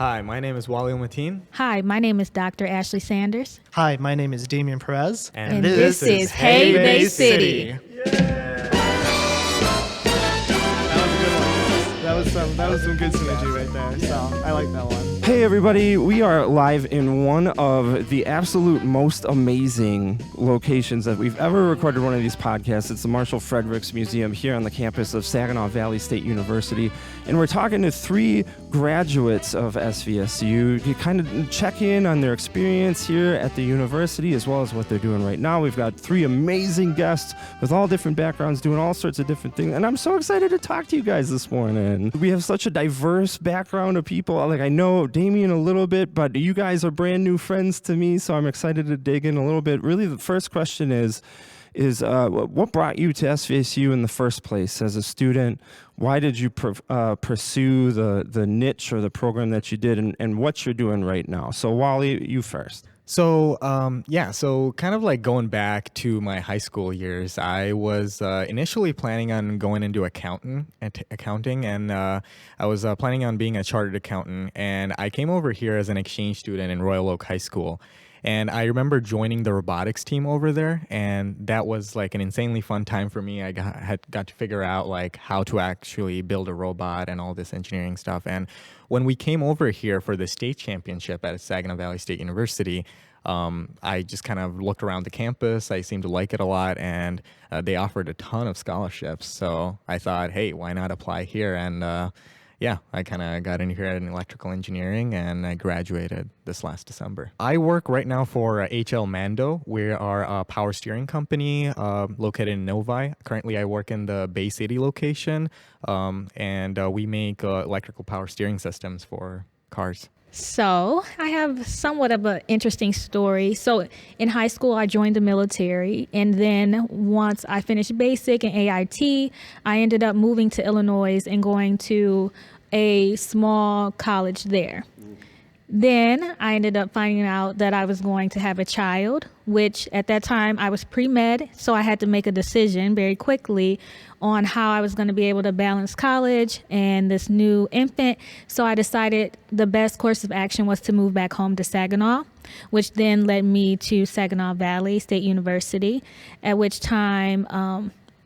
Hi, my name is Wally Mateen. Hi, my name is Dr. Ashley Sanders. Hi, my name is Damian Perez. And this is Hey Bay City. That was some good synergy right there, so I like that one. Hey everybody, we are live in one of the absolute most amazing locations that we've ever recorded one of these podcasts. It's the Marshall Fredericks Museum here on the campus of Saginaw Valley State University. And we're talking to three graduates of SVSU to kind of check in on their experience here at the university as well as what they're doing right now. We've got three amazing guests with all different backgrounds doing all sorts of different things. And I'm so excited to talk to you guys this morning. We have such a diverse background of people. Like, I know Damien a little bit, but you guys are brand new friends to me, so I'm excited to dig in a little bit. Really, the first question is what brought you to SVSU in the first place as a student? Why did you pursue the niche or the program that you did, and what you're doing right now? So Wally, you first. So kind of like going back to my high school years, I was initially planning on going into accounting, and I was planning on being a chartered accountant, and I came over here as an exchange student in Royal Oak High School. And I remember joining the robotics team over there, and that was like an insanely fun time for me. I got to figure out like how to actually build a robot and all this engineering stuff. And when we came over here for the state championship at Saginaw Valley State University, I just kind of looked around the campus. I seemed to like it a lot, and they offered a ton of scholarships. So I thought, hey, why not apply here? And I kind of got in here in electrical engineering, and I graduated this last December. I work right now for HL Mando. We are a power steering company located in Novi. Currently, I work in the Bay City location, and we make electrical power steering systems for cars. So I have somewhat of an interesting story. So in high school, I joined the military. And then once I finished basic and AIT, I ended up moving to Illinois and going to a small college there. Then I ended up finding out that I was going to have a child, which at that time I was pre-med. So I had to make a decision very quickly on how I was going to be able to balance college and this new infant. So I decided the best course of action was to move back home to Saginaw, which then led me to Saginaw Valley State University, at which time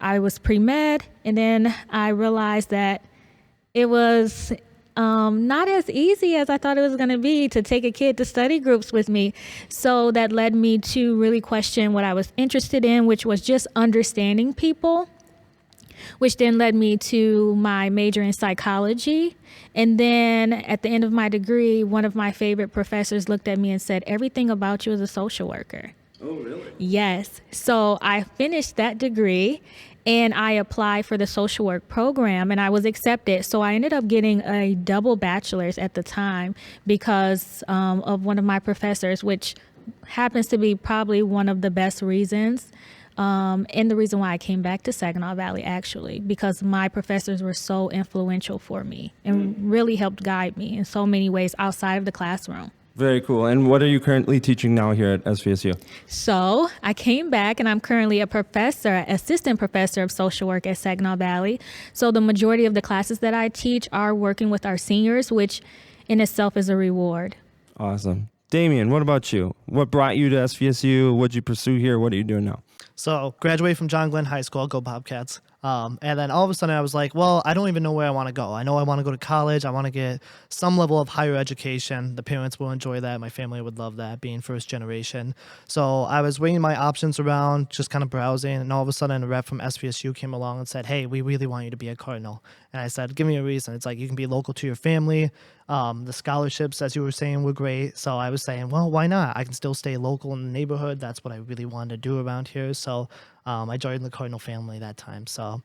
I was pre-med. And then I realized that it was not as easy as I thought it was going to be to take a kid to study groups with me. So that led me to really question what I was interested in, which was just understanding people, which then led me to my major in psychology. And then at the end of my degree, one of my favorite professors looked at me and said, "Everything about you is a social worker." Oh, really? Yes. So I finished that degree, and I applied for the social work program, and I was accepted. So I ended up getting a double bachelor's at the time because of one of my professors, which happens to be probably one of the best reasons. And the reason why I came back to Saginaw Valley, actually, because my professors were so influential for me and really helped guide me in so many ways outside of the classroom. Very cool. And what are you currently teaching now here at SVSU? So I came back, and I'm currently assistant professor of social work at Saginaw Valley. So the majority of the classes that I teach are working with our seniors, which in itself is a reward. Awesome. Damien, what about you? What brought you to SVSU? What did you pursue here? What are you doing now? So graduated from John Glenn High School, go Bobcats. And then all of a sudden I was like, well, I don't even know where I want to go. I know I want to go to college. I want to get some level of higher education. The parents will enjoy that. My family would love that, being first generation. So I was weighing my options around, just kind of browsing. And all of a sudden a rep from SVSU came along and said, "Hey, we really want you to be a Cardinal." And I said, "Give me a reason." It's like, you can be local to your family. The scholarships, as you were saying, were great. So I was saying, well, why not? I can still stay local in the neighborhood. That's what I really wanted to do around here. So I joined the Cardinal family that time. So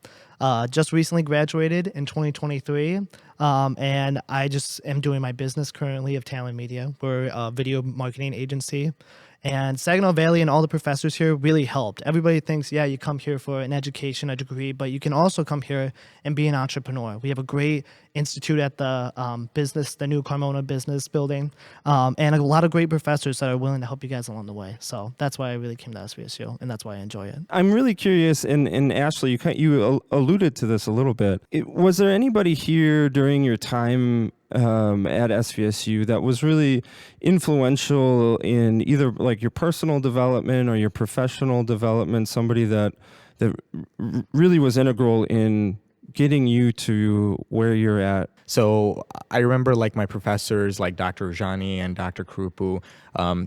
just recently graduated in 2023, and I just am doing my business currently of Talent Media. We're a video marketing agency. And Saginaw Valley and all the professors here really helped. Everybody thinks, yeah, you come here for an education, a degree, but you can also come here and be an entrepreneur. We have a great institute at the the new Carmona business building, and a lot of great professors that are willing to help you guys along the way. So that's why I really came to SVSU, and that's why I enjoy it. I'm really curious, and Ashley, you alluded to this a little bit. Was there anybody here during your time at SVSU that was really influential in either like your personal development or your professional development? Somebody that really was integral in getting you to where you're at? So I remember like my professors like Dr. Rajani and Dr. Krupu,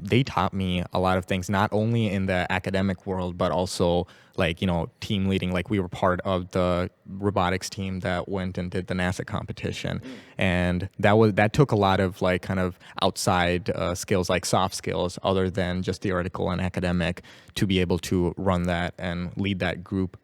they taught me a lot of things, not only in the academic world, but also like, team leading. Like we were part of the robotics team that went and did the NASA competition. And that took a lot of like kind of outside skills, like soft skills, other than just theoretical and academic, to be able to run that and lead that group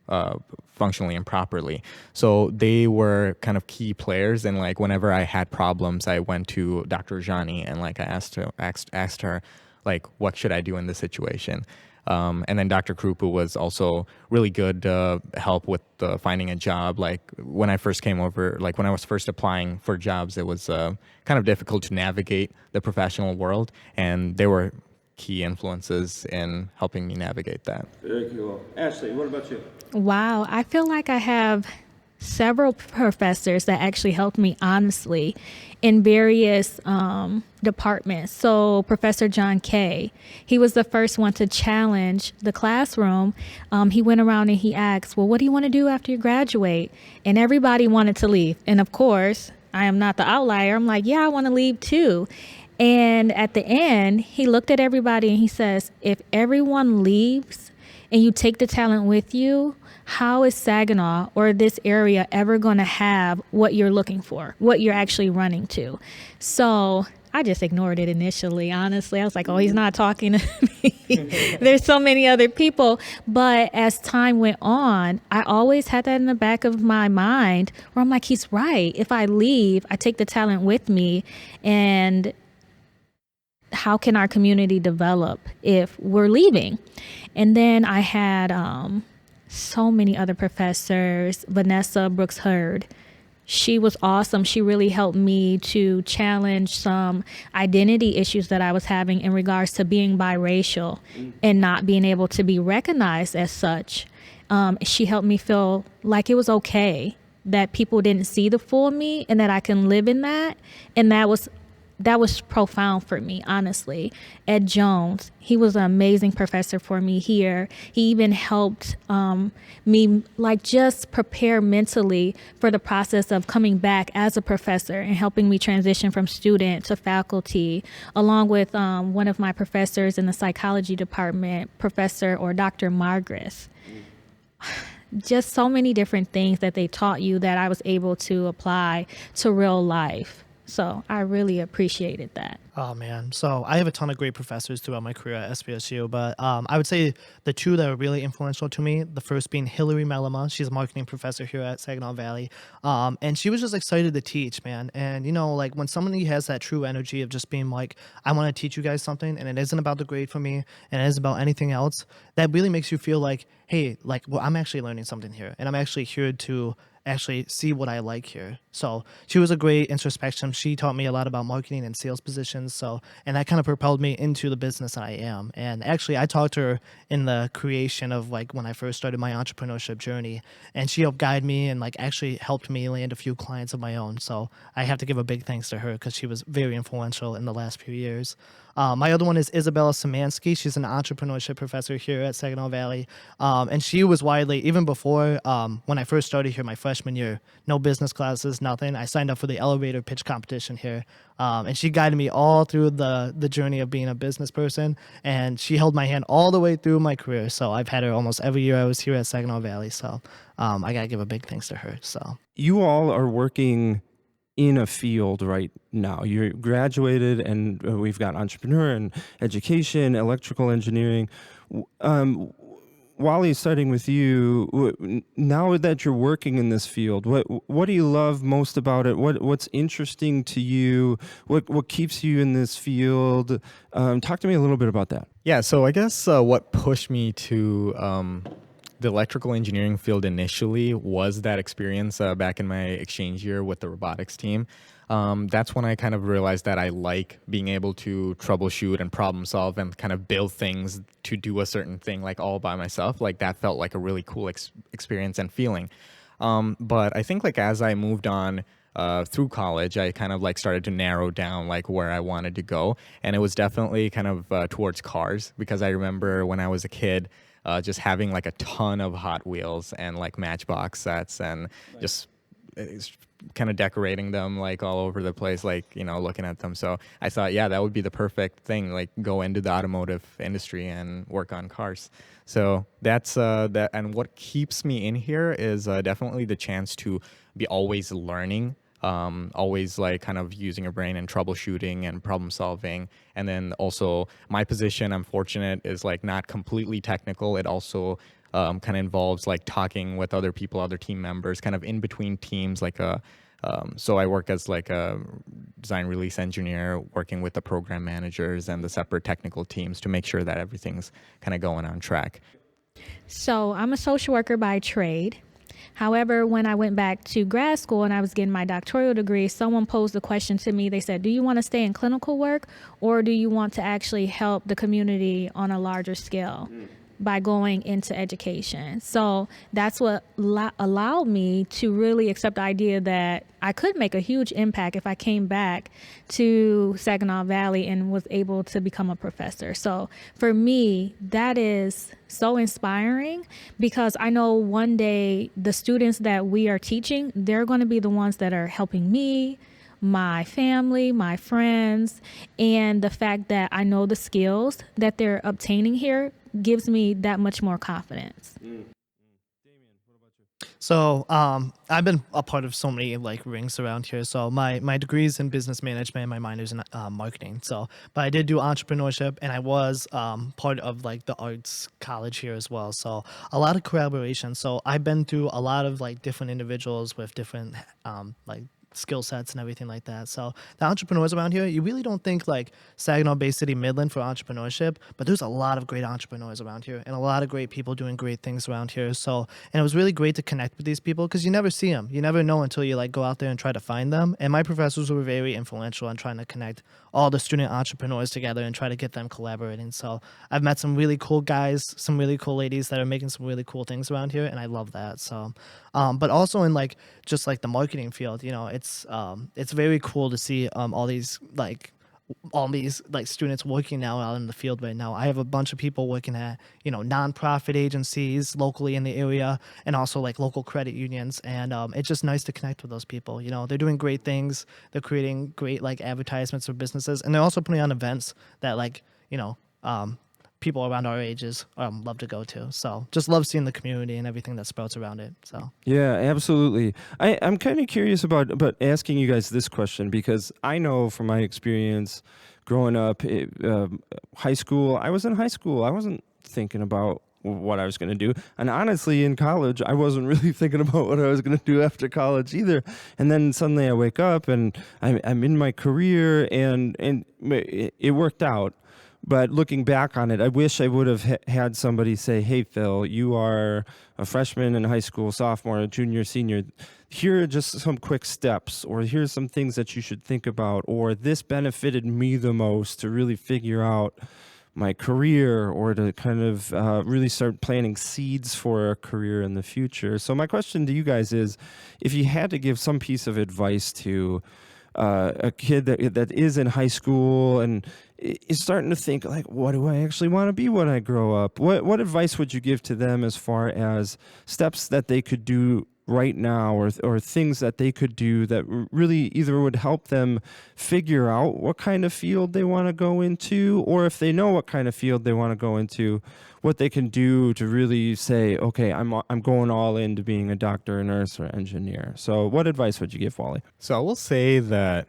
functionally and properly. So they were kind of key players. And like whenever I had problems, I went to Dr. Rajani and like I asked her like, what should I do in this situation? And then Dr. Krupu was also really good help with finding a job. Like when I first came over, like when I was first applying for jobs, it was kind of difficult to navigate the professional world, and they were key influences in helping me navigate that. Very cool. Ashley, what about you? Wow, I feel like I have several professors that actually helped me honestly in various departments. So Professor John Kay, he was the first one to challenge the classroom. He went around and he asked, well, what do you want to do after you graduate? And everybody wanted to leave. And of course, I am not the outlier. I'm like, yeah, I want to leave too. And at the end, he looked at everybody and he says, if everyone leaves and you take the talent with you, how is Saginaw or this area ever going to have what you're looking for, what you're actually running to? So I just ignored it initially, honestly. I was like, oh, he's not talking to me. There's so many other people. But as time went on, I always had that in the back of my mind where I'm like, he's right. If I leave, I take the talent with me. And how can our community develop if we're leaving? And then I had so many other professors. Vanessa Brooks Hurd, she was awesome. She really helped me to challenge some identity issues that I was having in regards to being biracial and not being able to be recognized as such. She helped me feel like it was okay, that people didn't see the full me and that I can live in that. And that was profound for me, honestly. Ed Jones, he was an amazing professor for me here. He even helped me like just prepare mentally for the process of coming back as a professor and helping me transition from student to faculty, along with one of my professors in the psychology department, Professor or Dr. Margaret. Just so many different things that they taught you that I was able to apply to real life. So I really appreciated that. Oh, man. So I have a ton of great professors throughout my career at SVSU, but I would say the two that are really influential to me, the first being Hillary Mellema. She's a marketing professor here at Saginaw Valley. And she was just excited to teach, man. And, like when somebody has that true energy of just being like, I want to teach you guys something, and it isn't about the grade for me, and it isn't about anything else, that really makes you feel like, hey, like, well, I'm actually learning something here, and I'm actually here to actually see what I like here. So she was a great introspection. She taught me a lot about marketing and sales positions. And that kind of propelled me into the business that I am. And actually, I talked to her in the creation of like when I first started my entrepreneurship journey, and she helped guide me and like actually helped me land a few clients of my own. So I have to give a big thanks to her because she was very influential in the last few years. My other one is Isabella Szymanski. She's an entrepreneurship professor here at Saginaw Valley. And she was widely, even before when I first started here my freshman year, no business classes, nothing. I signed up for the elevator pitch competition here. And she guided me all through the journey of being a business person. And she held my hand all the way through my career. So I've had her almost every year I was here at Saginaw Valley. So I got to give a big thanks to her. So you all are working in a field right now. You're graduated, and we've got entrepreneur and education, electrical engineering. Wally, starting with you, now that you're working in this field, what do you love most about it? What's interesting to you? What keeps you in this field? Talk to me a little bit about that. Yeah, so I guess what pushed me to the electrical engineering field initially was that experience back in my exchange year with the robotics team. That's when I kind of realized that I like being able to troubleshoot and problem solve and kind of build things to do a certain thing like all by myself. Like that felt like a really cool experience and feeling. But I think like as I moved on through college, I kind of like started to narrow down like where I wanted to go, and it was definitely kind of towards cars, because I remember when I was a kid, just having like a ton of Hot Wheels and like Matchbox sets, and just kind of decorating them like all over the place, like, you know, looking at them. So I thought, yeah, that would be the perfect thing, like go into the automotive industry and work on cars. So that's that. And what keeps me in here is definitely the chance to be always learning, always like kind of using your brain and troubleshooting and problem solving. And then also my position, I'm fortunate, is like not completely technical. It also kind of involves like talking with other people, other team members, kind of in between teams. Like so I work as like a design release engineer, working with the program managers and the separate technical teams to make sure that everything's kind of going on track. So I'm a social worker by trade. However, when I went back to grad school and I was getting my doctoral degree, someone posed the question to me. They said, do you want to stay in clinical work, or do you want to actually help the community on a larger scale by going into education? So that's what allowed me to really accept the idea that I could make a huge impact if I came back to Saginaw Valley and was able to become a professor. So for me, that is so inspiring, because I know one day the students that we are teaching, they're going to be the ones that are helping me, my family, my friends, and the fact that I know the skills that they're obtaining here gives me that much more confidence. So I've been a part of so many like rings around here. So my degree is in business management, my minor's in marketing. So, but I did do entrepreneurship, and I was part of like the arts college here as well. So a lot of collaboration. So I've been through a lot of like different individuals with different like skill sets and everything like that. So the entrepreneurs around here, you really don't think like Saginaw Bay City Midland for entrepreneurship, but there's a lot of great entrepreneurs around here and a lot of great people doing great things around here. So, and it was really great to connect with these people, because you never see them. You never know until you like go out there and try to find them. And my professors were very influential on trying to connect all the student entrepreneurs together and try to get them collaborating. So I've met some really cool guys, some really cool ladies that are making some really cool things around here, and I love that. So, but also in like just like the marketing field, you know, it's very cool to see all these students working now out in the field right now. I have a bunch of people working at, you know, nonprofit agencies locally in the area, and also like local credit unions. And it's just nice to connect with those people. You know, they're doing great things. They're creating great like advertisements for businesses, and they're also putting on events that like, you know, people around our ages love to go to. So just love seeing the community and everything that sprouts around it. So Yeah, absolutely. I'm kind of curious about asking you guys this question, because I know from my experience growing up, high school, I was in high school. I wasn't thinking about what I was going to do. And honestly, in college, I wasn't really thinking about what I was going to do after college either. And then suddenly I wake up and I'm in my career, and it worked out. But looking back on it, I wish I would have had somebody say, hey, Phil, you are a freshman in high school, sophomore, junior, senior. Here are just some quick steps, or here's some things that you should think about, or this benefited me the most to really figure out my career, or to kind of really start planting seeds for a career in the future. So my question to you guys is, if you had to give some piece of advice to a kid that is in high school and is starting to think like, what do I actually want to be when I grow up? What advice would you give to them as far as steps that they could do right now, or things that they could do that really either would help them figure out what kind of field they want to go into, or if they know what kind of field they want to go into, what they can do to really say, okay, I'm going all into being a doctor, a nurse, or engineer. So what advice would you give, Wally? So I will say that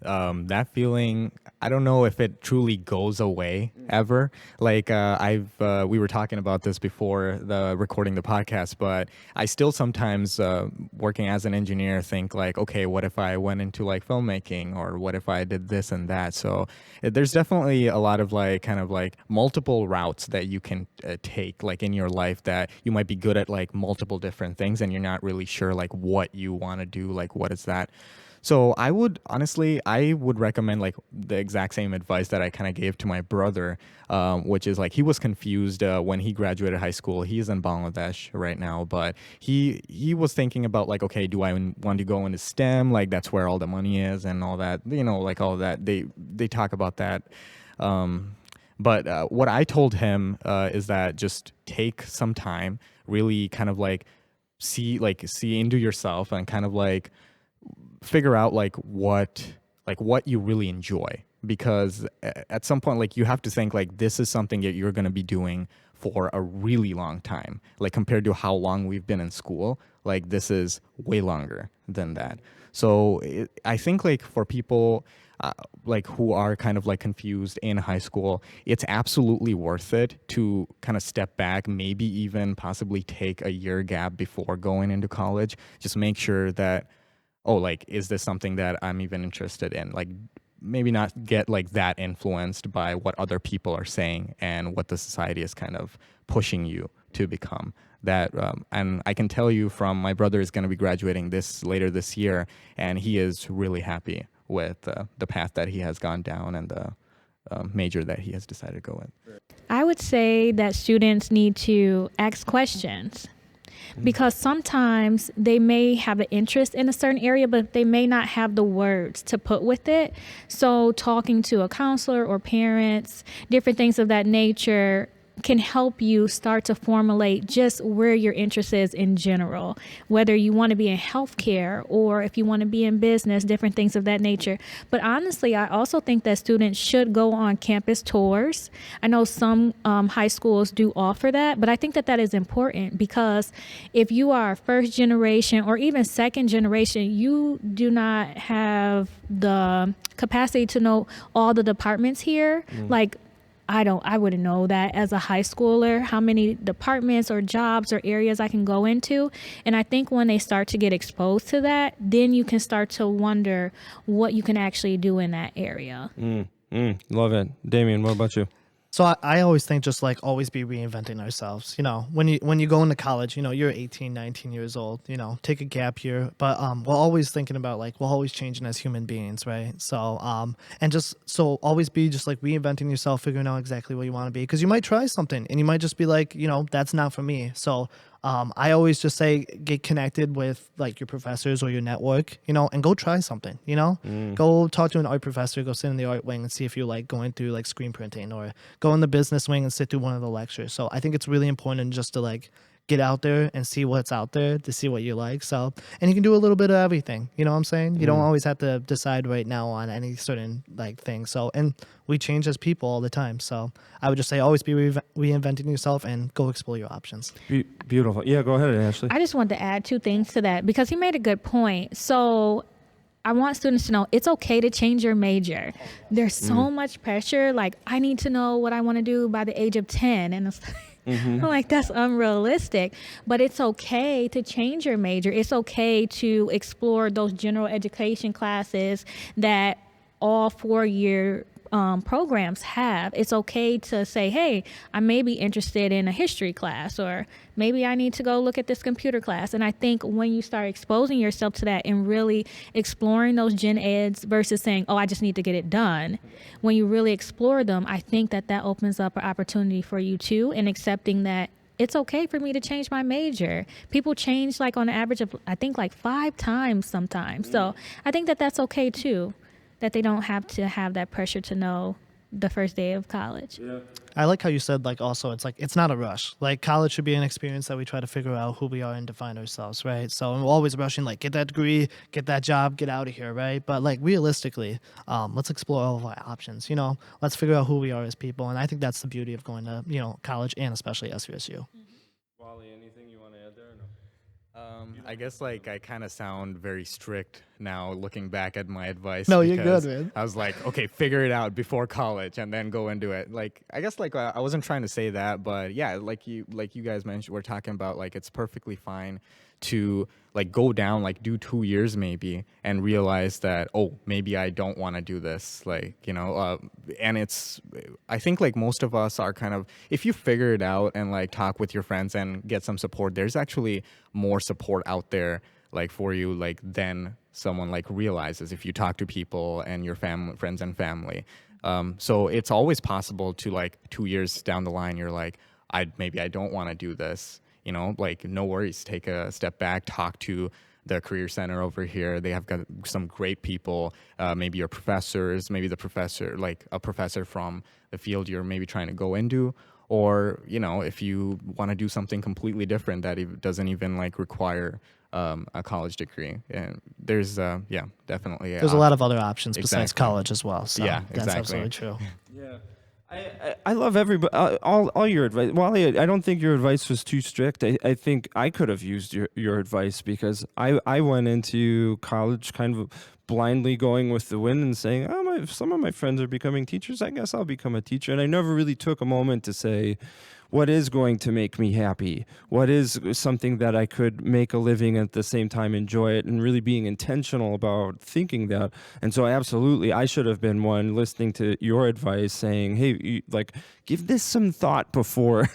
that feeling, I don't know if it truly goes away ever. Like we were talking about this before recording the podcast, but I still sometimes working as an engineer think like, okay, what if I went into like filmmaking, or what if I did this and that? So there's definitely a lot of like kind of like multiple routes that you can take like in your life, that you might be good at like multiple different things, and you're not really sure like what you want to do, like what is that. So I would recommend like the exact same advice that I kind of gave to my brother, which is like he was confused when he graduated high school. He's in Bangladesh right now, but he was thinking about like, okay, do I want to go into STEM? Like that's where all the money is and all that, like all that. They talk about that. But what I told him is that just take some time, really kind of like see into yourself and kind of like figure out like what you really enjoy, because at some point like you have to think like this is something that you're going to be doing for a really long time, like compared to how long we've been in school. Like this is way longer than that. So I think like for people like who are kind of like confused in high school, it's absolutely worth it to kind of step back, maybe even possibly take a year gap before going into college. Just make sure that, oh, like, is this something that I'm even interested in? Like, maybe not get like that influenced by what other people are saying and what the society is kind of pushing you to become. That and I can tell you from my brother is going to be graduating later this year, and he is really happy with the path that he has gone down and the major that he has decided to go in. I would say that students need to ask questions, because sometimes they may have an interest in a certain area, but they may not have the words to put with it. So talking to a counselor or parents, different things of that nature, can help you start to formulate just where your interest is in general, whether you want to be in healthcare or if you want to be in business, different things of that nature. But honestly, I also think that students should go on campus tours. I know some high schools do offer that, but I think that is important, because if you are first generation or even second generation, you do not have the capacity to know all the departments here. Like, I wouldn't know that as a high schooler, how many departments or jobs or areas I can go into. And I think when they start to get exposed to that, then you can start to wonder what you can actually do in that area. Love it. Damien, what about you? So I always think just like always be reinventing ourselves. When you go into college, you're 18, 19 years old, take a gap year. But we're always thinking about like we're always changing as human beings, right? So and just so always be just like reinventing yourself, figuring out exactly what you want to be, because you might try something and you might just be like, that's not for me. So I always just say get connected with like your professors or your network, and go try something, Go talk to an art professor, go sit in the art wing and see if you like going through like screen printing, or go in the business wing and sit through one of the lectures. So I think it's really important just to like get out there and see what's out there, to see what you like. So, and you can do a little bit of everything, you know what I'm saying? You don't always have to decide right now on any certain like thing. So, and we change as people all the time. So I would just say always be reinventing yourself and go explore your options. Beautiful. Yeah, go ahead, Ashley. I just wanted to add two things to that, because he made a good point. So I want students to know it's okay to change your major. There's so much pressure. Like, I need to know what I want to do by the age of 10. And it's I'm like, that's unrealistic. But it's okay to change your major. It's okay to explore those general education classes that all 4-year programs have. It's okay to say, hey, I may be interested in a history class, or maybe I need to go look at this computer class. And I think when you start exposing yourself to that and really exploring those gen eds versus saying, oh, I just need to get it done, when you really explore them, I think that opens up an opportunity for you too, and accepting that it's okay for me to change my major. People change like on an average of, I think, like 5 times sometimes. So I think that that's okay too, that they don't have to have that pressure to know the first day of college. Yeah. I like how you said, like, also, it's like, it's not a rush. Like, college should be an experience that we try to figure out who we are and define ourselves, right? So we're always rushing, like, get that degree, get that job, get out of here, right? But, like, realistically, let's explore all of our options, Let's figure out who we are as people. And I think that's the beauty of going to, college, and especially SVSU. Wally, anything you want to add there or no? I guess like I kind of sound very strict now looking back at my advice. No, you're because good, man. I was like, okay, figure it out before college and then go into it. Like, I guess like I wasn't trying to say that, but yeah, like you guys mentioned, we're talking about like it's perfectly fine to like go down, like do 2 years maybe, and realize that, oh, maybe I don't want to do this, like, and I think like most of us are kind of, if you figure it out and like talk with your friends and get some support, there's actually more support out there like for you, like than someone like realizes if you talk to people and your friends and family. So it's always possible to like 2 years down the line, you're like, maybe I don't want to do this, like no worries, take a step back, talk to the career center over here. They have got some great people, maybe your professors, maybe like a professor from the field you're maybe trying to go into, or, if you want to do something completely different that doesn't even like require a college degree. And there's, definitely. There's a lot of other options besides Exactly. college as well. So Yeah, that's exactly. absolutely true. Yeah. I love everybody, all your advice. Wally, I don't think your advice was too strict. I think I could have used your advice, because I went into college kind of blindly going with the wind and saying, some of my friends are becoming teachers, I guess I'll become a teacher. And I never really took a moment to say, what is going to make me happy? What is something that I could make a living at the same time enjoy it, and really being intentional about thinking that. And so absolutely, I should have been one listening to your advice saying, hey, give this some thought before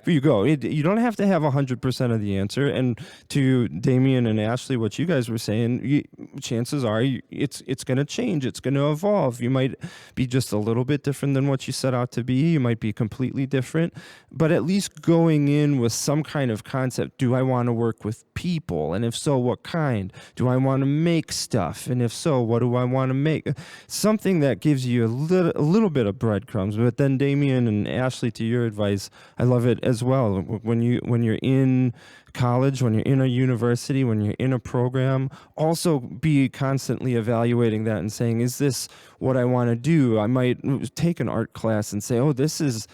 you go. You don't have to have 100% of the answer. And to Damien and Ashley, what you guys were saying, chances are it's going to change. It's going to evolve. You might be just a little bit different than what you set out to be. You might be completely different. But at least going in with some kind of concept. Do I want to work with people? And if so, what kind? Do I want to make stuff? And if so, what do I want to make? Something that gives you a little bit of breadcrumbs. But then Damien and Ashley, to your advice, I love it as well. When you're in college, when you're in a university, when you're in a program, also be constantly evaluating that and saying, is this what I want to do? I might take an art class and say, oh, this is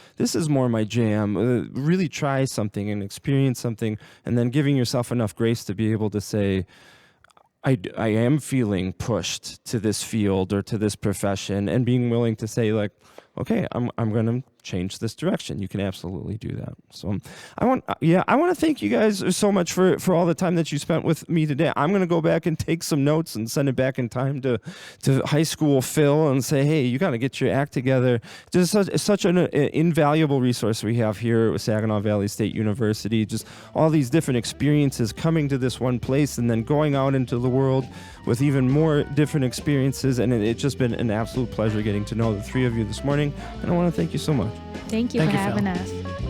more my jam. Really try something and experience something, and then giving yourself enough grace to be able to say, I am feeling pushed to this field or to this profession, and being willing to say, like, okay, I'm going to change this direction. You can absolutely do that. So I want to thank you guys so much for all the time that you spent with me today. I'm going to go back and take some notes and send it back in time to high school Phil and say, hey, you got to get your act together. Just such an invaluable resource we have here at Saginaw Valley State University. Just all these different experiences coming to this one place and then going out into the world with even more different experiences. And it's just been an absolute pleasure getting to know the three of you this morning. And I want to thank you so much. Thank you Thank for you, having Phil. us.